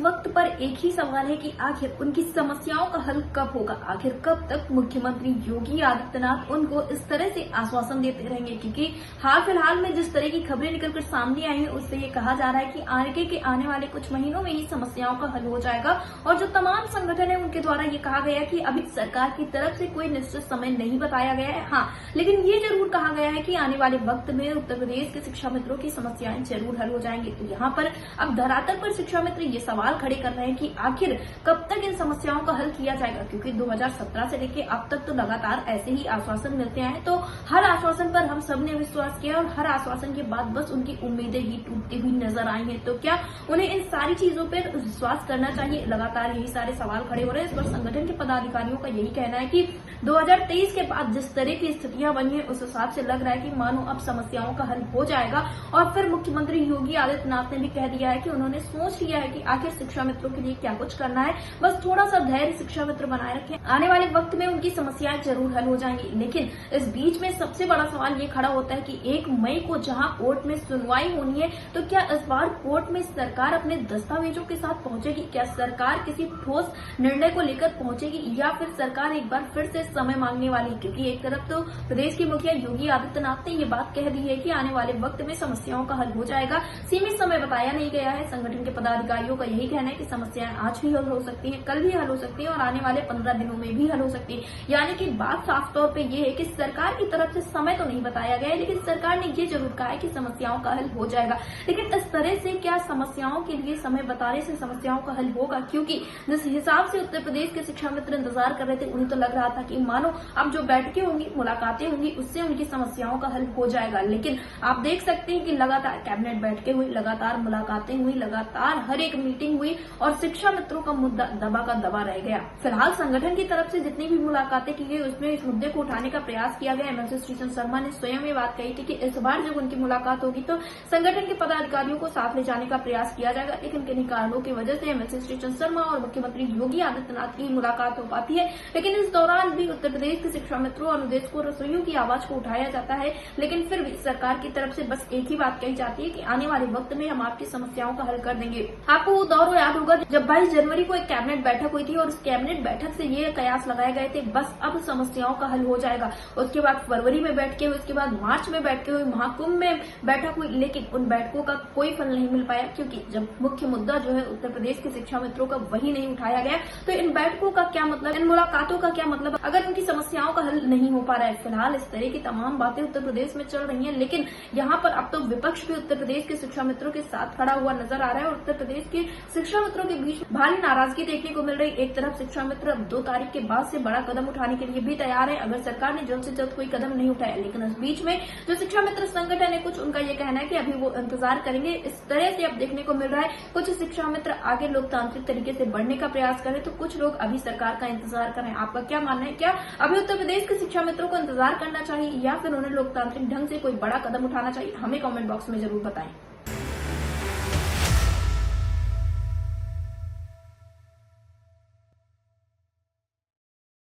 वक्त पर एक ही सवाल है कि आखिर उनकी समस्याओं का हल कब होगा। आखिर कब तक मुख्यमंत्री योगी आदित्यनाथ उनको इस तरह से आश्वासन देते रहेंगे, क्योंकि हाल फिलहाल में जिस तरह की खबरें निकलकर सामने आई है उससे ये कहा जा रहा है कि आने वाले कुछ महीनों में ही समस्याओं का हल हो जाएगा। और जो तमाम संगठन है उनके द्वारा ये कहा गया है कि अभी सरकार की तरफ से कोई निश्चित समय नहीं बताया गया है। हाँ, लेकिन ये जरूर कहा गया है कि आने वाले वक्त में उत्तर प्रदेश के शिक्षा मित्रों की समस्याएं जरूर हल हो जाएंगी। तो यहाँ पर अब धरातल पर शिक्षा मित्र ये सवाल खड़े कर रहे हैं कि आखिर कब तक इन समस्याओं का हल किया जाएगा, क्योंकि 2017 से लेकर अब तक तो लगातार ऐसे ही आश्वासन मिलते हैं। तो हर आश्वासन पर हम सब ने विश्वास किया और हर आश्वासन के बाद बस उनकी उम्मीदें ही टूटती हुई नजर आई हैं। तो क्या उन्हें इन सारी चीजों पर विश्वास करना चाहिए? लगातार यही सारे सवाल खड़े हो रहे हैं। इस पर संगठन के पदाधिकारियों का यही कहना है कि 2023 के बाद जिस तरह की स्थितियां बनी है उस हिसाब से लग रहा है कि मानो अब समस्याओं का हल हो जाएगा। और फिर मुख्यमंत्री योगी आदित्यनाथ ने भी कह दिया है कि उन्होंने सोच लिया है कि आखिर शिक्षा मित्रों के लिए क्या कुछ करना है। बस थोड़ा सा धैर्य शिक्षा मित्र बनाए रखें, आने वाले वक्त में उनकी समस्याएं जरूर हल हो जाएंगी। लेकिन इस बीच में सबसे बड़ा सवाल ये खड़ा होता है कि 1 मई को जहां कोर्ट में सुनवाई होनी है, तो क्या इस बार कोर्ट में सरकार अपने दस्तावेजों के साथ पहुंचेगी? क्या सरकार किसी ठोस निर्णय को लेकर पहुंचेगी या फिर सरकार एक बार फिर से समय मांगने वाली? क्योंकि एक तरफ तो प्रदेश के मुखिया योगी आदित्यनाथ ने ये बात कह दी है कि आने वाले वक्त में समस्याओं का हल हो जाएगा, सीमित समय बताया नहीं गया है। संगठन के पदाधिकारियों का यही कहना है कि समस्याएं आज भी हल हो सकती हैं, कल भी हल हो सकती है और आने वाले 15 दिनों में भी हल हो सकती है। यानी कि बात साफ तौर पे ये है कि सरकार की तरफ से समय तो नहीं बताया गया है, लेकिन सरकार ने ये जरूर कहा है कि समस्याओं का हल हो जाएगा। लेकिन इस तरह से क्या समस्याओं के लिए समय बताने से समस्याओं का हल होगा? क्योंकि जिस हिसाब से उत्तर प्रदेश के शिक्षा मित्र इंतजार कर रहे थे, उन्हें तो लग रहा था कि मानो अब जो बैठकें होंगी, मुलाकातें होंगी, उससे उनकी समस्याओं का हल हो जाएगा। लेकिन आप देख सकते हैं कि लगातार कैबिनेट बैठकें हुई, लगातार मुलाकातें हुई, लगातार हर एक मीटिंग हुई और शिक्षा मित्रों का मुद्दा दबा का दबा रह गया। फिलहाल संगठन की तरफ से जितनी भी मुलाकातें की गई उसमें इस मुद्दे को उठाने का प्रयास किया गया। एमएलसी श्रीचंद शर्मा ने स्वयं ये बात कही थी कि इस बार जब उनकी मुलाकात होगी तो संगठन के पदाधिकारियों को साथ ले जाने का प्रयास किया जाएगा। लेकिन किन्हीं कारणों की वजह से एमएलसी श्रीचंद शर्मा और मुख्यमंत्री योगी आदित्यनाथ की मुलाकात हो पाती है। लेकिन इस दौरान भी उत्तर प्रदेश के शिक्षा मित्रों और अनुदेश को रसोइयों की आवाज को उठाया जाता है। लेकिन फिर भी सरकार की तरफ से बस एक ही बात कही जाती है कि आने वाले वक्त में हम आपकी समस्याओं का हल कर देंगे। आपको वो दौर याद होगा जब 22 जनवरी को एक कैबिनेट बैठक हुई थी और उस कैबिनेट बैठक से ये कयास लगाए गए थे बस अब समस्याओं का हल हो जाएगा। उसके बाद फरवरी में बैठकें हुई, उसके बाद मार्च में बैठकें हुई, महाकुंभ में बैठक हुई, लेकिन उन बैठकों का कोई फल नहीं मिल पाया, क्योंकि जब मुख्य मुद्दा जो है उत्तर प्रदेश के शिक्षा मित्रों का वही नहीं उठाया गया। तो इन बैठकों का क्या मतलब, इन मुलाकातों का क्या मतलब अगर उनकी समस्याओं का हल नहीं हो पा रहा है? फिलहाल इस तरह की तमाम बातें उत्तर प्रदेश में चल रही हैं, लेकिन यहाँ पर अब तो विपक्ष भी उत्तर प्रदेश के शिक्षा मित्रों के साथ खड़ा हुआ नजर आ रहा है और उत्तर प्रदेश के शिक्षा मित्रों के बीच भारी नाराजगी देखने को मिल रही। एक तरफ शिक्षा मित्र अब 2 तारीख के बाद से बड़ा कदम उठाने के लिए भी तैयार है अगर सरकार ने जल्द से जल्द कोई कदम नहीं उठाया। लेकिन इस बीच में जो शिक्षा मित्र संगठन है, कुछ उनका ये कहना है कि अभी वो इंतजार करेंगे। इस तरह से अब देखने को मिल रहा है कुछ शिक्षा मित्र आगे लोकतांत्रिक तरीके से बढ़ने का प्रयास करें तो कुछ लोग अभी सरकार का इंतजार करें। आपका क्या मानना है? क्या अभी उत्तर प्रदेश के शिक्षा मित्रों को इंतजार करना चाहिए या फिर उन्हें लोकतांत्रिक ढंग से कोई बड़ा कदम उठाना चाहिए? हमें कमेंट बॉक्स में जरूर बताएं।